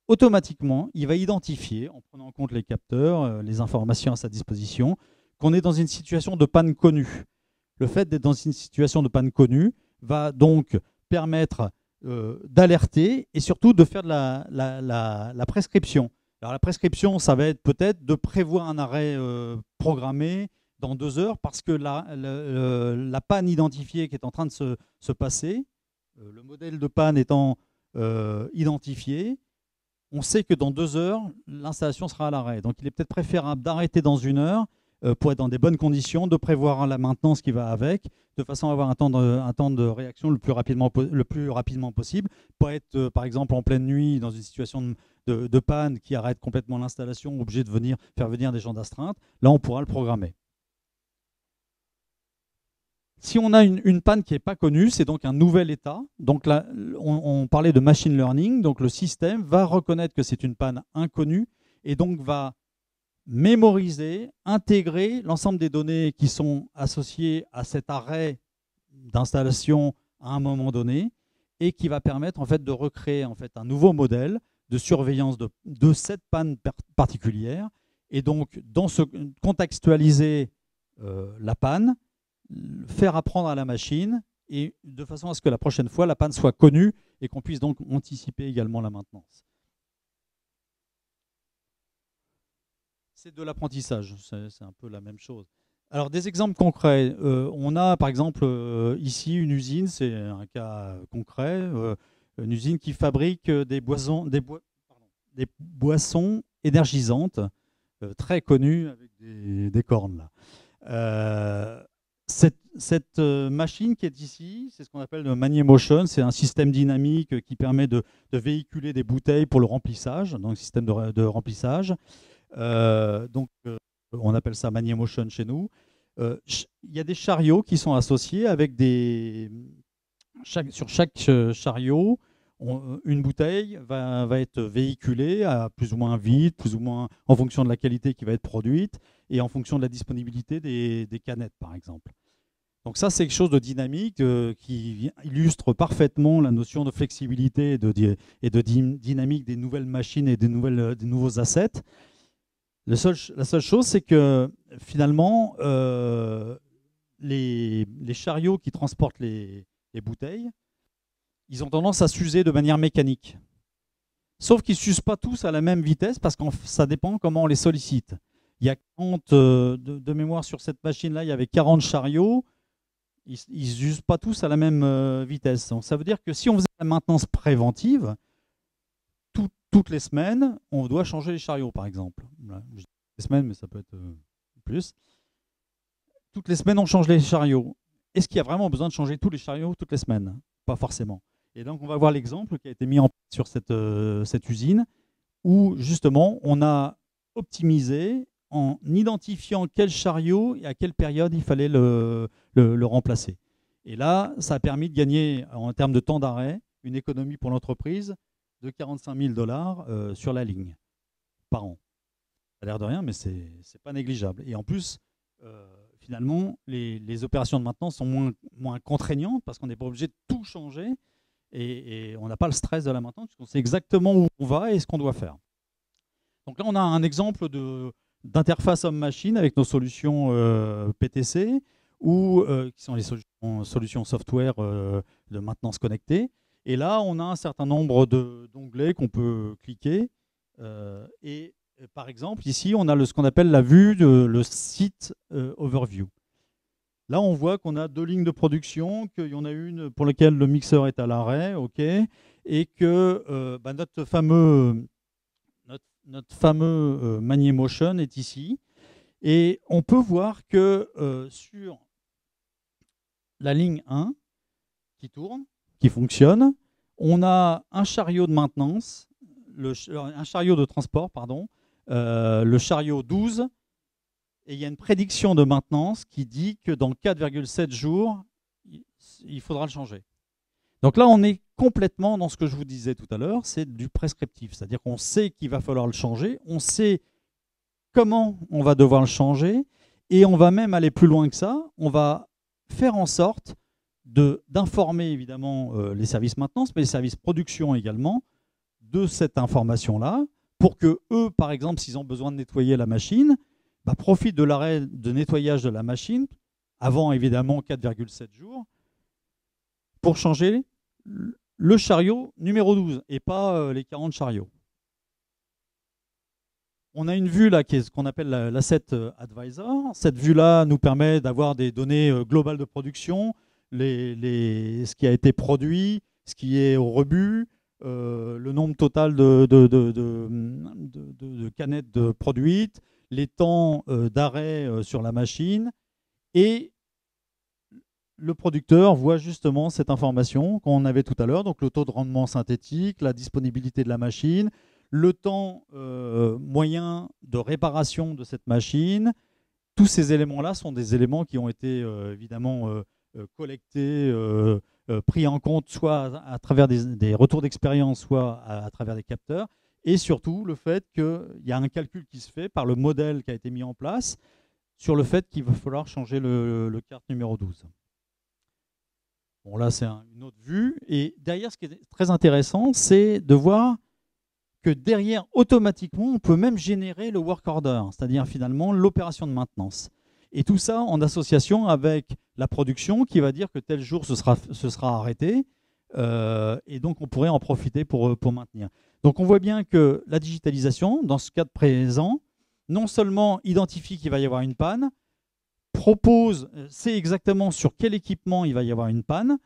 automatiquement, il va identifier, en prenant en compte les capteurs, les informations à sa disposition, qu'on est dans une situation de panne connue. Le fait d'être dans une situation de panne connue va donc permettre d'alerter et surtout de faire de la prescription. Alors la prescription, ça va être peut-être de prévoir un arrêt programmé dans 2 heures parce que la panne identifiée qui est en train de se passer, le modèle de panne étant identifié, on sait que dans 2 heures, l'installation sera à l'arrêt. Donc il est peut-être préférable d'arrêter dans 1 heure pour être dans des bonnes conditions, de prévoir la maintenance qui va avec, de façon à avoir un temps de réaction le plus rapidement possible. Pas être, par exemple, en pleine nuit, dans une situation de panne qui arrête complètement l'installation, obligé de faire venir des gens d'astreinte. Là, on pourra le programmer. Si on a une panne qui n'est pas connue, c'est donc un nouvel état. Donc là, on parlait de machine learning. Donc le système va reconnaître que c'est une panne inconnue et donc va mémoriser, intégrer l'ensemble des données qui sont associées à cet arrêt d'installation à un moment donné et qui va permettre en fait de recréer en fait un nouveau modèle de surveillance de cette panne particulière et donc contextualiser la panne, faire apprendre à la machine et de façon à ce que la prochaine fois la panne soit connue et qu'on puisse donc anticiper également la maintenance. C'est de l'apprentissage, c'est un peu la même chose. Alors des exemples concrets, on a par exemple ici une usine, c'est un cas concret, une usine qui fabrique des boissons énergisante, très connue avec des cornes là. Cette machine qui est ici, c'est ce qu'on appelle le Maniemotion. C'est un système dynamique qui permet de véhiculer des bouteilles pour le remplissage, donc système de remplissage. On appelle ça Maniemotion chez nous. Il y a des chariots qui sont associés avec sur chaque chariot, une bouteille va être véhiculée à plus ou moins vite, plus ou moins en fonction de la qualité qui va être produite et en fonction de la disponibilité des canettes, par exemple. Donc ça, c'est quelque chose de dynamique qui illustre parfaitement la notion de flexibilité et de dynamique des nouvelles machines et des nouveaux assets. La seule chose, c'est que finalement, les chariots qui transportent les bouteilles, ils ont tendance à s'user de manière mécanique. Sauf qu'ils ne s'usent pas tous à la même vitesse parce que ça dépend comment on les sollicite. Il y a 40 de mémoire sur cette machine-là, il y avait 40 chariots. Ils n'usent pas tous à la même vitesse. Donc ça veut dire que si on faisait la maintenance préventive, toutes les semaines, on doit changer les chariots, par exemple. Voilà. Je dis les semaines, mais ça peut être plus. Toutes les semaines, on change les chariots. Est-ce qu'il y a vraiment besoin de changer tous les chariots toutes les semaines? Pas forcément. Et donc, on va voir l'exemple qui a été mis en place sur cette usine, où justement, on a optimisé en identifiant quel chariot et à quelle période il fallait le remplacer. Et là, ça a permis de gagner, en termes de temps d'arrêt, une économie pour l'entreprise de 45 000 $ sur la ligne par an. Ça a l'air de rien, mais ce n'est pas négligeable. Et en plus, finalement, les opérations de maintenance sont moins contraignantes parce qu'on n'est pas obligé de tout changer et on n'a pas le stress de la maintenance puisqu'on sait exactement où on va et ce qu'on doit faire. Donc là, on a un exemple d'interface homme-machine avec nos solutions PTC ou qui sont les solutions software de maintenance connectée. Et là, on a un certain nombre d'onglets qu'on peut cliquer. Par exemple, ici, on a ce qu'on appelle la vue le site overview. Là, on voit qu'on a 2 lignes de production, qu'il y en a une pour laquelle le mixeur est à l'arrêt, ok, et que notre fameux Maniemotion est ici. Et on peut voir que sur la ligne 1 qui tourne, qui fonctionne, on a un chariot de maintenance, un chariot de transport, pardon, le chariot 12, et il y a une prédiction de maintenance qui dit que dans 4,7 jours, il faudra le changer. Donc là, on est complètement dans ce que je vous disais tout à l'heure, c'est du prescriptif, c'est-à-dire qu'on sait qu'il va falloir le changer, on sait comment on va devoir le changer, et on va même aller plus loin que ça, on va faire en sorte d'informer évidemment les services maintenance, mais les services production également, de cette information-là, pour que eux, par exemple, s'ils ont besoin de nettoyer la machine, profitent de l'arrêt de nettoyage de la machine, avant évidemment 4,7 jours, pour changer le chariot numéro 12 et pas les 40 chariots. On a une vue là qui est ce qu'on appelle l'Asset Advisor. Cette vue-là nous permet d'avoir des données globales de production, ce qui a été produit, ce qui est au rebut, le nombre total de canettes produites, les temps d'arrêt sur la machine, et le producteur voit justement cette information qu'on avait tout à l'heure, donc le taux de rendement synthétique, la disponibilité de la machine, le temps moyen de réparation de cette machine. Tous ces éléments-là sont des éléments qui ont été évidemment collectés, pris en compte soit à travers des retours d'expérience, soit à travers des capteurs, et surtout le fait qu'il y a un calcul qui se fait par le modèle qui a été mis en place sur le fait qu'il va falloir changer le carte numéro 12. Bon, là, c'est une autre vue. Et derrière, ce qui est très intéressant, c'est de voir que derrière, automatiquement, on peut même générer le work order, c'est-à-dire finalement l'opération de maintenance. Et tout ça en association avec la production qui va dire que tel jour ce sera arrêté. Et donc, on pourrait en profiter pour maintenir. Donc, on voit bien que la digitalisation, dans ce cadre présent, non seulement identifie qu'il va y avoir une panne, sait exactement sur quel équipement il va y avoir une panne,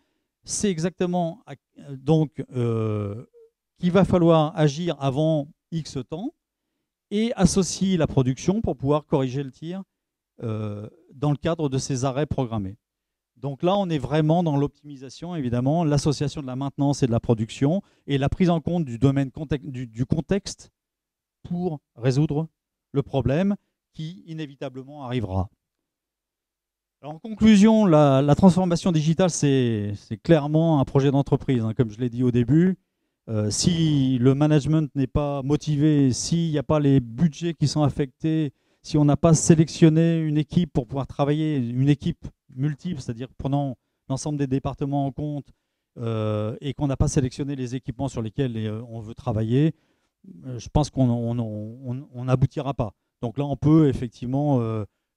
c'est exactement donc qu'il va falloir agir avant X temps, et associe la production pour pouvoir corriger le tir dans le cadre de ces arrêts programmés. Donc là, on est vraiment dans l'optimisation, évidemment, l'association de la maintenance et de la production et la prise en compte du domaine du contexte pour résoudre le problème qui inévitablement arrivera. Alors, en conclusion, la transformation digitale, c'est clairement un projet d'entreprise, hein, comme je l'ai dit au début. Si le management n'est pas motivé, s'il n'y a pas les budgets qui sont affectés, si on n'a pas sélectionné une équipe pour pouvoir travailler, une équipe multiple, c'est-à-dire prenant l'ensemble des départements en compte, et qu'on n'a pas sélectionné les équipements sur lesquels on veut travailler, je pense qu'on n'aboutira pas. Donc là, on peut effectivement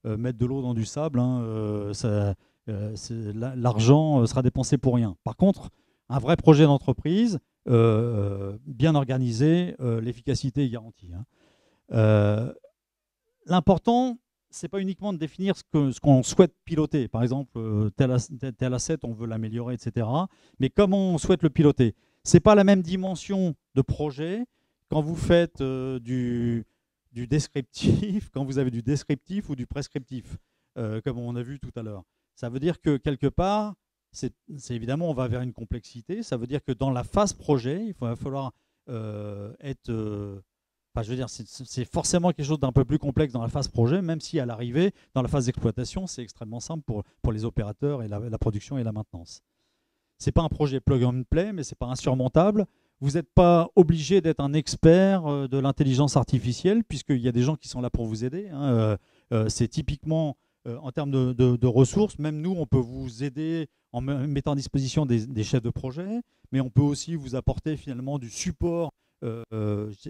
mettre de l'eau dans du sable, hein, l'argent sera dépensé pour rien. Par contre, un vrai projet d'entreprise, bien organisé, l'efficacité est garantie. Hein. L'important, ce n'est pas uniquement de définir ce qu'on souhaite piloter. Par exemple, tel asset, on veut l'améliorer, etc. Mais comment on souhaite le piloter? Ce n'est pas la même dimension de projet quand vous faites du descriptif, quand vous avez du descriptif ou du prescriptif, comme on a vu tout à l'heure. Ça veut dire que quelque part, c'est évidemment, on va vers une complexité. Ça veut dire que dans la phase projet, il va falloir être... Enfin, je veux dire, c'est forcément quelque chose d'un peu plus complexe dans la phase projet, même si à l'arrivée, dans la phase d'exploitation, c'est extrêmement simple pour les opérateurs et la production et la maintenance. Ce n'est pas un projet plug and play, mais ce n'est pas insurmontable. Vous n'êtes pas obligé d'être un expert de l'intelligence artificielle, puisqu'il y a des gens qui sont là pour vous aider. Hein. C'est typiquement, en termes de ressources, même nous, on peut vous aider en mettant à disposition des chefs de projet, mais on peut aussi vous apporter finalement du support,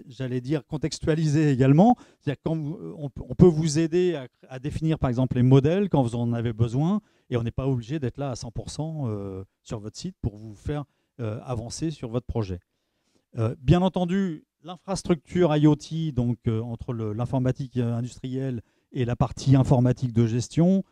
j'allais dire contextualisé également. C'est-à-dire qu'on peut vous aider à définir par exemple les modèles quand vous en avez besoin, et on n'est pas obligé d'être là à 100% sur votre site pour vous faire avancer sur votre projet. Bien entendu, l'infrastructure IoT, donc entre l'informatique industrielle et la partie informatique de gestion,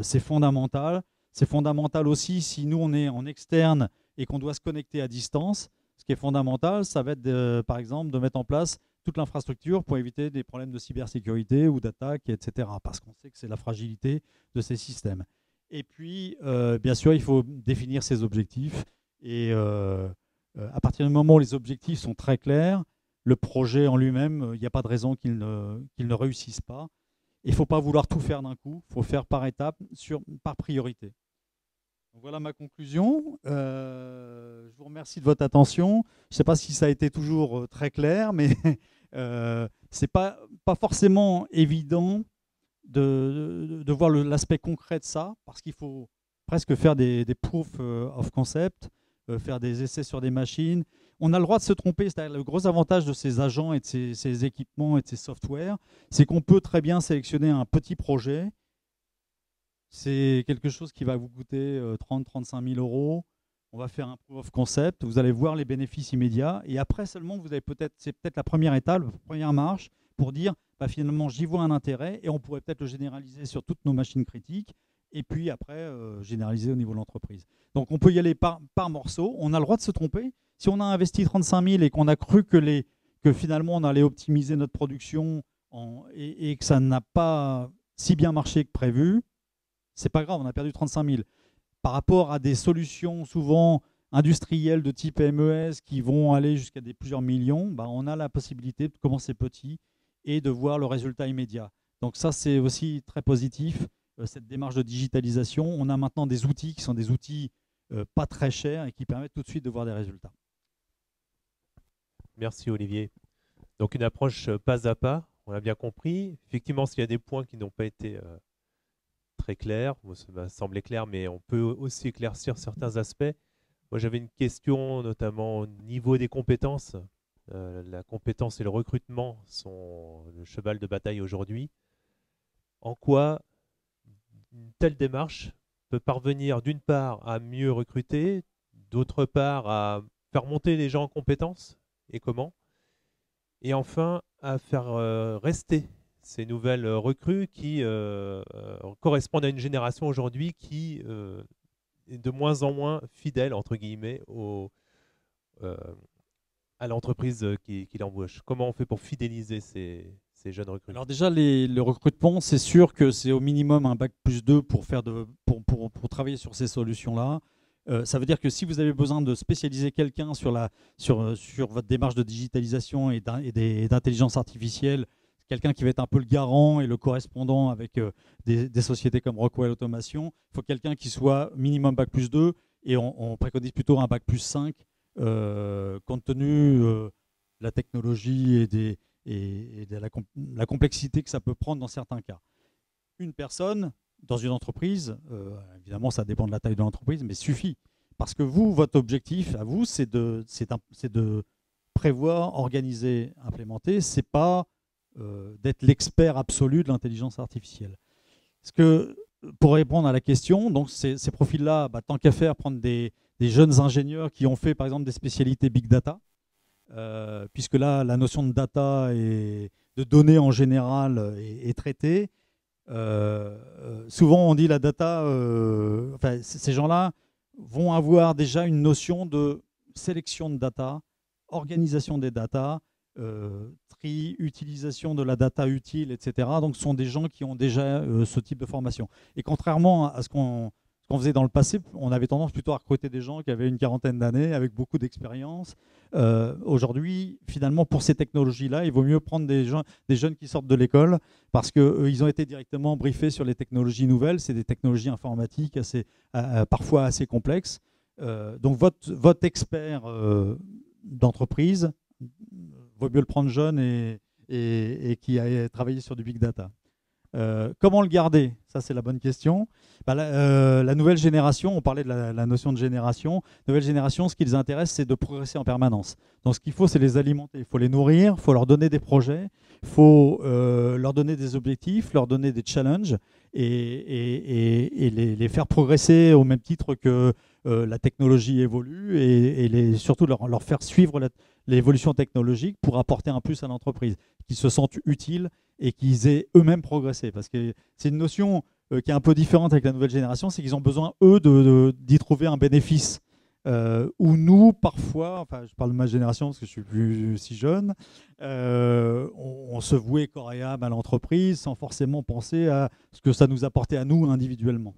c'est fondamental. C'est fondamental aussi si nous, on est en externe et qu'on doit se connecter à distance. Ce qui est fondamental, ça va être, par exemple, de mettre en place toute l'infrastructure pour éviter des problèmes de cybersécurité ou d'attaque, etc. Parce qu'on sait que c'est la fragilité de ces systèmes. Et puis, bien sûr, il faut définir ses objectifs. Et à partir du moment où les objectifs sont très clairs, le projet en lui-même, il n'y a pas de raison qu'il ne réussisse pas. Il ne faut pas vouloir tout faire d'un coup, il faut faire par étapes, par priorité. Donc voilà ma conclusion. Je vous remercie de votre attention. Je ne sais pas si ça a été toujours très clair, mais ce n'est pas forcément évident de voir l'aspect concret de ça, parce qu'il faut presque faire des proof of concept, faire des essais sur des machines. On a le droit de se tromper. C'est-à-dire le gros avantage de ces agents et de ces équipements et de ces softwares, c'est qu'on peut très bien sélectionner un petit projet. C'est quelque chose qui va vous coûter 30-35 000 euros. On va faire un proof of concept. Vous allez voir les bénéfices immédiats. Et après seulement, c'est peut-être la première étape, la première marche pour dire bah, finalement, j'y vois un intérêt et on pourrait peut-être le généraliser sur toutes nos machines critiques. Et puis après, généraliser au niveau de l'entreprise. Donc on peut y aller par morceaux. On a le droit de se tromper. Si on a investi 35 000 et qu'on a cru que finalement on allait optimiser notre production et que ça n'a pas si bien marché que prévu, c'est pas grave, on a perdu 35 000. Par rapport à des solutions souvent industrielles de type MES qui vont aller jusqu'à plusieurs millions, bah on a la possibilité de commencer petit et de voir le résultat immédiat. Donc ça, c'est aussi très positif, cette démarche de digitalisation. On a maintenant des outils qui sont des outils pas très chers et qui permettent tout de suite de voir des résultats.
Merci Olivier. Donc une approche pas à pas, on l'a bien compris. Effectivement, s'il y a des points qui n'ont pas été très clairs, ça m'a semblé clair, mais on peut aussi éclaircir certains aspects. Moi, j'avais une question notamment au niveau des compétences. La compétence et le recrutement sont le cheval de bataille aujourd'hui. En quoi une telle démarche peut parvenir d'une part à mieux recruter, d'autre part à faire monter les gens en compétences et comment, et enfin à faire rester ces nouvelles recrues qui correspondent à une génération aujourd'hui qui est de moins en moins fidèle entre guillemets à l'entreprise qui l'embauche. Comment on fait pour fidéliser ces ces jeunes recrues?
Alors déjà, le recrutement, c'est sûr que c'est au minimum un bac+2 pour travailler sur ces solutions-là. Ça veut dire que si vous avez besoin de spécialiser quelqu'un sur votre démarche de digitalisation et d'intelligence artificielle, quelqu'un qui va être un peu le garant et le correspondant avec des sociétés comme Rockwell Automation, il faut quelqu'un qui soit minimum bac+2 et on préconise plutôt un bac+5 compte tenu de la technologie et de la complexité que ça peut prendre dans certains cas. Une personne dans une entreprise, évidemment ça dépend de la taille de l'entreprise, mais suffit. Parce que vous, votre objectif à vous, c'est de prévoir, organiser, implémenter. C'est pas d'être l'expert absolu de l'intelligence artificielle. Parce que, pour répondre à la question, donc ces profils-là, tant qu'à faire, prendre des jeunes ingénieurs qui ont fait par exemple des spécialités big data, puisque là la notion de data et de données en général est traitée. Souvent on dit la data, enfin, ces gens-là vont avoir déjà une notion de sélection de data, organisation des data, tri, utilisation de la data utile, etc. Donc ce sont des gens qui ont déjà ce type de formation. Et contrairement à ce qu'on faisait dans le passé, on avait tendance plutôt à recruter des gens qui avaient une quarantaine d'années, avec beaucoup d'expérience. Aujourd'hui, finalement, pour ces technologies-là, il vaut mieux prendre des jeunes qui sortent de l'école parce qu'ils ont été directement briefés sur les technologies nouvelles. C'est des technologies informatiques parfois assez complexes. Donc votre expert d'entreprise, vaut mieux le prendre jeune et qui a travaillé sur du big data. Comment le garder? Ça, c'est la bonne question. La nouvelle génération, on parlait de la notion de génération. Nouvelle génération, ce qui les intéresse, c'est de progresser en permanence. Donc, ce qu'il faut, c'est les alimenter. Il faut les nourrir, il faut leur donner des projets, il faut leur donner des objectifs, leur donner des challenges et les faire progresser au même titre que la technologie évolue et surtout leur faire suivre l'évolution technologique pour apporter un plus à l'entreprise, qu'ils se sentent utiles et qu'ils aient eux-mêmes progressé. Parce que c'est une notion qui est un peu différente avec la nouvelle génération, c'est qu'ils ont besoin, eux, d'y trouver un bénéfice. Où nous, parfois, enfin je parle de ma génération parce que je suis plus si jeune, on se vouait corps et âme à l'entreprise sans forcément penser à ce que ça nous apportait à nous individuellement.